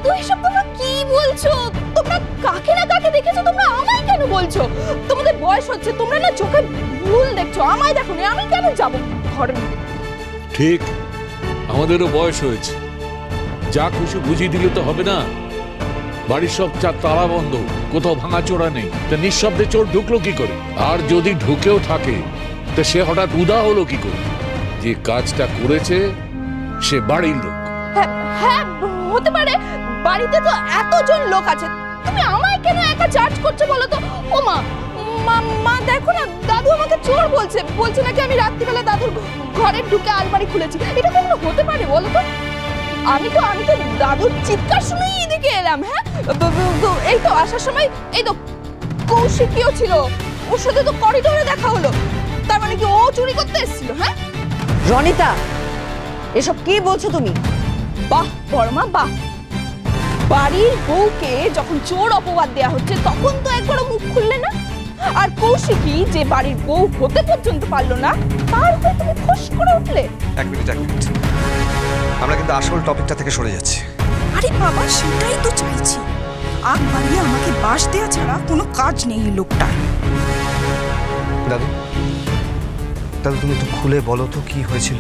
দাদু এসব তোমরা কি বলছো? তোমরা কাকে না কাকে দেখেছো, তোমরা আমায় কেন বলছো? তোমাদের বয়স হচ্ছে, তোমরা না চোখে ভুল দেখছো, আমায় দেখো না, আমি কেন যাবো ঘরে? ঠিক, আমাদেরও বয়স হয়েছে, যা খুশি বুঝিয়ে দিলে তো হবে না। বাড়ির সব তালা বন্ধ, কোথাও ভাঙাচোরা নেই, তা নিঃশব্দে চোর ঢুকলো কি করে? আর যদি ঢুকেও থাকে তা সে হঠাৎ উদা হলো কি করে? যে কাজটা করেছে সে বাড়ির লোক। হ্যাঁ হতে পারে, বাড়িতে তো এতজন লোক আছে, তুমি আমায় কেন একা চার্জ করছো বলো তো? ও মা, মা দেখো না, দাদু আমাকে চোর বলছে, বলছে নাকি আমি রাত্রিবেলা দাদুর ঘরে ঢুকে আলমারি খুলেছি। এটা কখনো হতে পারে বলো তো? আমি তো দাদুর চিৎকার শুনেই এদিকে এলাম। হ্যাঁ, এই তো আসার সময় এই তো কৌশিকীও ছিল, ওর সাথে তো করিডোরে দেখা হলো, তার মানে কি ও চুরি করতে এসেছিল? হ্যাঁ রনিতা, এসব কি বলছো তুমি? বাহ বড়মা বাহ, বাড়ির বউকে যখন চোর অপবাদ দেয়া হচ্ছে তখন তো একবারও মুখ খুললে না, আর কৌশিকী যে বাড়ির বউ হতে পর্যন্ত পারলো না তার উপরে তুমি খোশ করে উঠলে। এক মিনিট, আমরা কিন্তু আসল টপিকটা থেকে সরে যাচ্ছি। আরে বাবা, সেটাই তো চাইছি। আগ বাড়িয়ে আমাকে বাস দেওয়া ছাড়া কোনো কাজ নেই এই লোকটার। দাদু, তুমি একটু খুলে বলো তো কি হয়েছিল?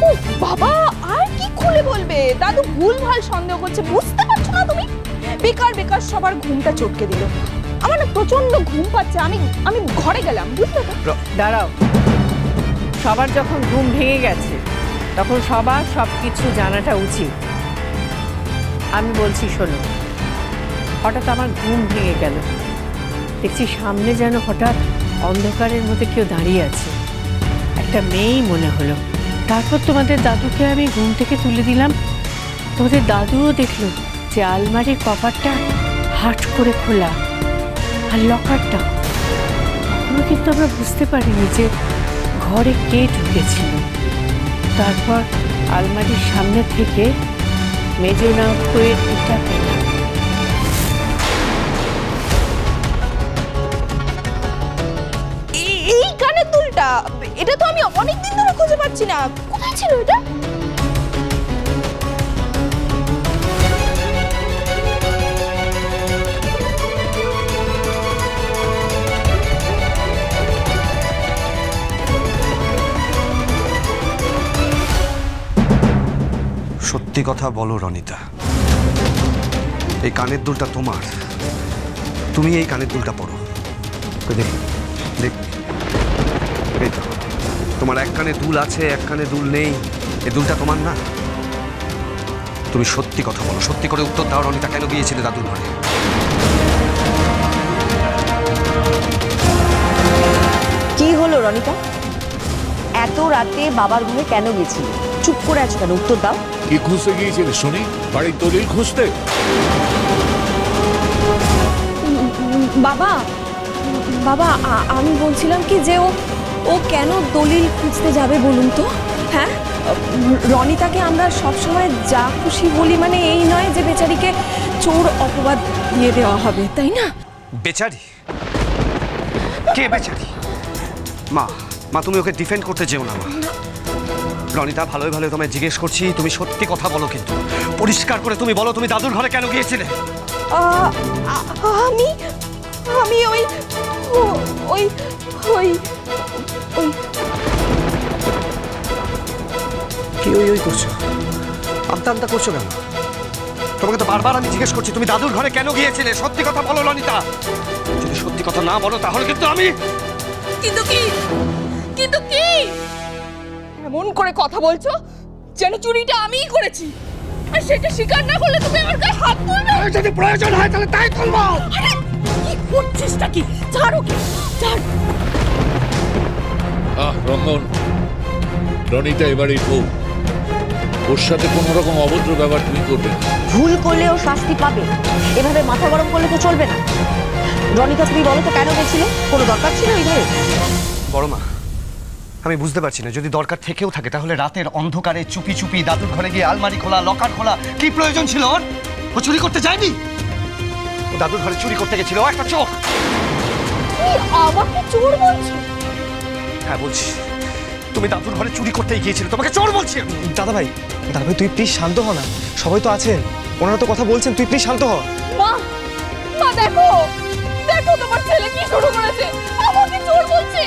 ও বাবা, আর কি খুলে বলবে? দাদু ভুলভাল সন্দেহ করছে, বুঝতে পারছো না তুমি? বেকার বেকার সবার ঘুমটা চটকে দিল। আমার না প্রচন্ড ঘুম পাচ্ছে, আমি ঘরে গেলাম, বুঝলে তো? দাঁড়াও, সবার যখন ঘুম ভেঙে গেছে তখন সবার সবকিছু জানাটা উচিত। আমি বলছি শোনো, হঠাৎ আমার ঘুম ভেঙে গেল, দেখছি সামনে যেন হঠাৎ অন্ধকারের মধ্যে কেউ দাঁড়িয়ে আছে, একটা মেয়েই মনে হলো। তারপর তোমাদের দাদুকে আমি ঘুম থেকে তুলে দিলাম, তোমাদের দাদুও দেখলো যে আলমারির কপারটা হাট করে খোলা, আর লকারটা। তখনও কিন্তু আমরা বুঝতে পারিনি যে ঘরে কে ঢুকেছিল। তারপর আলমারির সামনে থেকে মেজো নৌকোয়ের ইটা পেলাম। এই কানের দুলটা, এটা তো আমি অনেকদিন ধরে খুঁজে পাচ্ছি না, কোথায় ছিল এটা? সত্যি কথা বলো রনিতা, এই কানের দুলটা তোমার? তুমি এই কানের দুলটা পরো, দেখ দেখ, এই তো তোমার এক কানে দুল আছে, এক কানে দুল নেই, এই দুলটা তোমার না? তুমি সত্যি কথা বলো, সত্যি করে উত্তর দাও রনিতা, কেন গিয়েছিলে দাদুর ঘরে? কি হলো রনিতা, এত রাতে বাবার ঘরে কেন গেছিলে? চুপ করে আছো কেন? উত্তর দাও। কি খুঁজতে গিয়েছিলে শুনি? বাড়ির দলিল খুঁজতে? বাবা বাবা আমি বলছিলাম কি যে ও কেন দলিল খুঁজতে যাবে বলুন তো? হ্যাঁ, রনিতাকে আমরা সবসময় যা খুশি বলি, মানে এই নয় যে বেচারিকে চোর অপবাদ দিয়ে দেওয়া হবে, তাই না? বেচারি? কে বেচারি? মা, তুমি ওকে ডিফেন্ড করতে যেও না মা। রনিতা, ভালোই ভালো তোমায় জিজ্ঞেস করছি, তুমি সত্যি কথা বলো, কিন্তু পরিষ্কার করে তুমি বলো, তুমি দাদুর ঘরে কেন গিয়েছিলে? আমি ওই ওই ওই ওই কি ওই করছো? আমতা করছো কেন? তোমাকে তো বারবার আমি জিজ্ঞেস করছি তুমি দাদুর ঘরে কেন গিয়েছিলে, সত্যি কথা বলো রনিতা। যদি সত্যি কথা না বলো তাহলে কিন্তু আমি। কিন্তু কি এমন করে কথা বলছো যেন চুরিটা আমিই করেছি, আর সেটা স্বীকার না করলে তুমি আমার গায়ে হাত তুলবে? যদি প্রয়োজন হয় তাহলে তাই তুলবো। আরে কি করছিসটা কি? ছাড়ো কি, ছাড়। রঙ্গন, রনিতা এবারেই বউ, ওর সাথে কোনো রকম অভদ্র ব্যবহার তুমি করবে না। ভুল করলেও শাস্তি পাবে, এভাবে মাথা গরম করলে তো চলবে না। রনিতা, তুমি বলো তো কেন গেছিল? কোনো দরকার ছিল এই ঘরে? বড় মা, আমি বুঝতে পারছি না, যদি দরকার থেকেও থাকে তাহলে রাতের অন্ধকারে চুপি চুপি দাদুর ঘরে গিয়ে আলমারি খোলা, লকার খোলা কি প্রয়োজন ছিল ওর? ও চুরি করতে যায়নি, ও দাদুর ঘরে চুরি করতে গেছিল, ও একটা চোর। আমাকে চোর বলছো? হ্যাঁ বলছি, তুমি দাদুর ঘরে চুরি করতেই গিয়েছিলে, তোমাকে চোর বলছি। দাদা ভাই তুই প্লিজ শান্ত হ না, সবাই তো আছেন। ওনারা তো কথা বলছেন, তুই প্লিজ শান্ত হ। মা মা দেখো দেখো তোমার ছেলে কি শুরু করেছে, আমাকে চোর বলছে।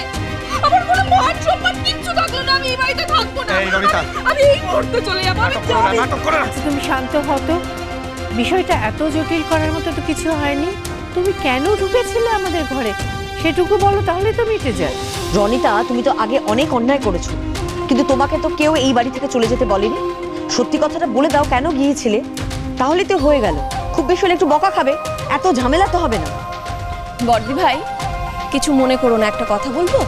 আমার কোনো মান সম্মান কিচ্ছু থাকলো না, আমি এই বাড়িতে থাকবো না। এই রনিতা, আমি এই মুহূর্তে চলে যাবো, আমি যাবো। নাটক করে না। আচ্ছা তুমি শান্ত হতো, বিষয়টা এত জটিল করার মতো তো কিছু হয়নি। তুমি কেন ঢুকেছিলে আমাদের ঘরে সেটুকু বলো, তাহলে তো মিটে যায়। রনিতা, তুমি তো আগে অনেক অন্যায় করেছো, কিন্তু তোমাকে তো কেউ এই বাড়ি থেকে চলে যেতে বলেনি। সত্যি কথাটা বলে দাও, কেন গিয়েছিলে? তাহলে তো হয়ে গেল। খুব বেশি হলে একটু বকা খাবে, এত ঝামেলা তো হবে না। বড়দি ভাই, কিছু মনে করো না, একটা কথা বলবো?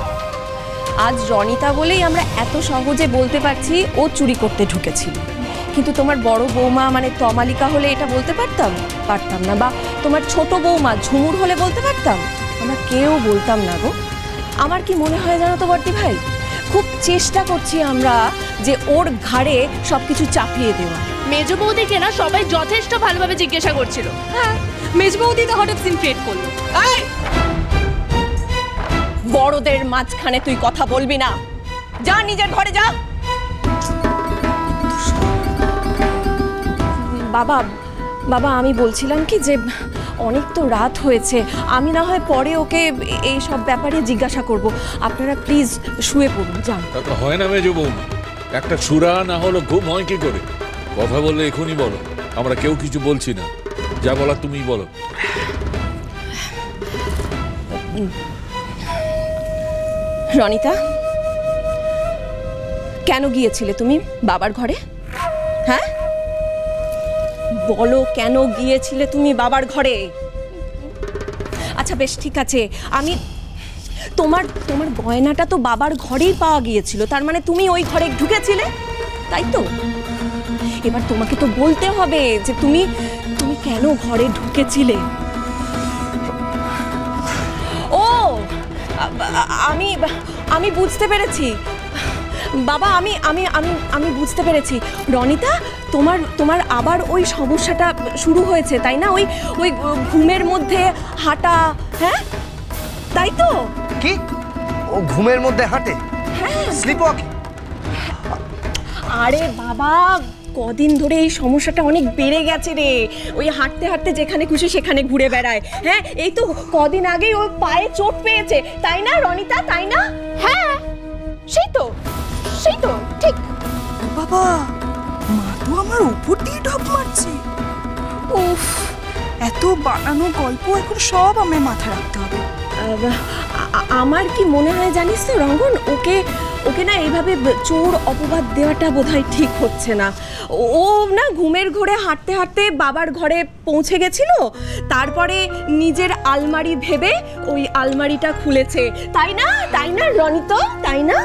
আজ রনিতা বলেই আমরা এত সহজে বলতে পারছি ও চুরি করতে ঢুকেছিল, কিন্তু তোমার বড় বৌমা মানে তমালিকা হলে এটা বলতে পারতাম না, বা তোমার ছোট বৌমা ঝুমুর হলে বলতে পারতাম? আমরা কেউ বলতাম না গো। আমার কি মনে হয় জানো তো বড়দি ভাই, খুব চেষ্টা করছি আমরা যে ওর ঘাড়ে সবকিছু চাপিয়ে দেওয়া। মেজো বৌদিকে না সবাই যথেষ্ট ভালোভাবে জিজ্ঞাসা করছিল। হ্যাঁ, মেজো বৌদি তো হঠাৎ সিন ক্রিয়েট করলো। বড়দের মাঝখানে তুই কথা বলবি না, যা নিজের ঘরে যা। বাবা বাবা আমি বলছিলাম কি যে অনেক তো রাত হয়েছে, আমি না হয় পরে ওকে এই সব ব্যাপারে জিজ্ঞাসা করব। আপনারা প্লিজ শুয়ে পড়ুন, যান। তা তো হয় না মেজো বৌমা, একটা সুরা না হলো ঘুম হয় কি করে? কথা বললে এখনই বলো, আমরা কেউ কিছু বলছি না। যা বলার তুমিই বলো। রনিতা, কেন গিয়েছিলে তুমি বাবার ঘরে? হ্যাঁ বলো, কেন গিয়েছিলে তুমি বাবার ঘরে? আচ্ছা বেশ, ঠিক আছে, আমি তোমার গয়নাটা তো বাবার ঘরেই পাওয়া গিয়েছিল, তার মানে তুমি ওই ঘরে ঢুকেছিলে, তাই তো? এবার তোমাকে তো বলতে হবে যে তুমি কেন ঘরে ঢুকেছিলে। ও আমি বুঝতে পেরেছি বাবা, আমি বুঝতে পেরেছি। রনিতা, তোমার আবার ওই সমস্যাটা শুরু হয়েছে, তাই না? ওই ঘুমের মধ্যে হাঁটা, হ্যাঁ তাই তো? কি ও ঘুমের মধ্যে হাঁটে? হ্যাঁ। Slip walking? আরে বাবা, কদিন ধরে এই সমস্যাটা অনেক বেড়ে গেছে রে। ওই হাঁটতে হাঁটতে যেখানে খুশি সেখানে ঘুরে বেড়ায়। হ্যাঁ, এই তো কদিন আগেই ওর পায়ে চোট পেয়েছে, তাই না রনিতা, তাই না? হ্যাঁ, সেই তো ঠিক। বাবা, মা তো আমার উপর দিয়ে ঢপ মারছে। উফ, এত বানানো গল্প এখন সব আমার মাথায় রাখতে হবে। আমার কি মনে হয় জানিস তো রঙ্গন, ওকে না এইভাবে চোর অপবাদ দেওয়াটা বোধহয় ঠিক হচ্ছে না। ও না ঘুমের ঘোরে হাঁটতে হাঁটতে বাবার ঘরে পৌঁছে গেছিল, তারপরে নিজের আলমারি ভেবে ওই আলমারিটা খুলেছে, তাই না রনিত, তাই না?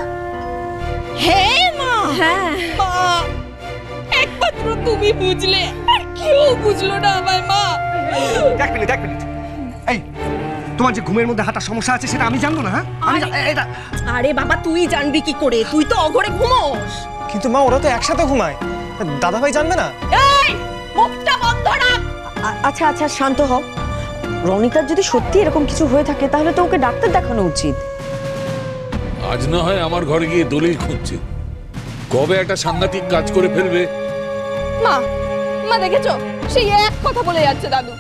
হ্যাঁ মা, হ্যাঁ মা, একমাত্র তুমি বুঝলে, আর কেউ বুঝলো না আমায়। মা, এক মিনিট এই, তোমার যে ঘুমের মধ্যে হাঁটার সমস্যা আছে সেটা আমি জানবো না? হ্যাঁ, আমি এটা। আরে বাবা, তুই জানবি কি করে? তুই তো অঘরে ঘুমোস। কিন্তু মা, ওরা তো একসাথে ঘুমায়, দাদাভাই জানবে না? এই মুখটা বন্ধ রাখ। আচ্ছা শান্ত হও। রনিতার যদি সত্যি এরকম কিছু হয়ে থাকে তাহলে তো ওকে ডাক্তার দেখানো উচিত। আজ না হয় আমার ঘরে গিয়ে দলিল খুঁজছে, কবে একটা সাংঘাতিক কাজ করে ফেলবে। মা দেখেছো, সেই এক কথা বলে যাচ্ছে দাদু।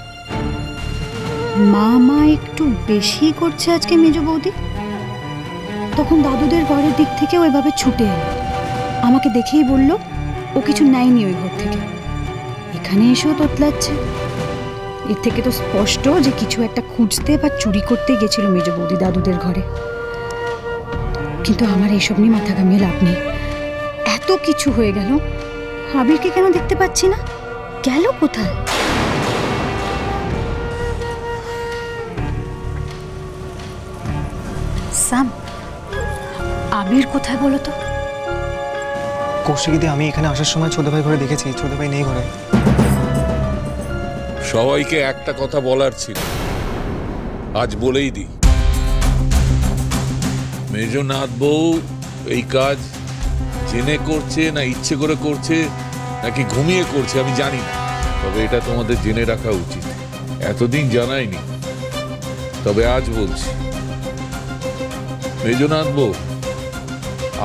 মা একটু বেশি করছে আজকে মেজো বৌদি। তখন দাদুদের ঘরের দিক থেকেও এভাবে ছুটে এলো, আমাকে দেখেই বলল ও কিছু নেয়নি ওই ঘর থেকে, এখানে এসেও তোতলাচ্ছে। এর থেকে তো স্পষ্ট যে কিছু একটা খুঁজতে বা চুরি করতে গেছিল মেজো বৌদি দাদুদের ঘরে। কিন্তু আমার এইসব নিয়ে মাথা ঘামিয়ে লাভ নেই। এত কিছু হয়ে গেল, আবিরকে কেন দেখতে পাচ্ছি না? গেল কোথায়? সাম, আবির কোথায় বলো তো? কৌশিকীদি, আমি এখানে আসার সময় ছোট ভাই ঘরে দেখেছি, ছোট ভাই নেই ঘরে। সবাইকে একটা কথা বলার ছিল, আজ বলেই দিই। মেজনাথ বউ এই কাজ জেনে করছে না ইচ্ছে করে করছে নাকি ঘুমিয়ে করছে আমি জানি না, তবে এটা তোমাদের জেনে রাখা উচিত। এতদিন জানাইনি, তবে আজ বলছি। মেজনাথ বউ,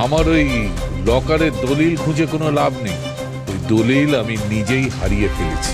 আমার ওই লকারের দলিল খুঁজে কোনো লাভ নেই, ওই দলিল আমি নিজেই হারিয়ে ফেলেছি।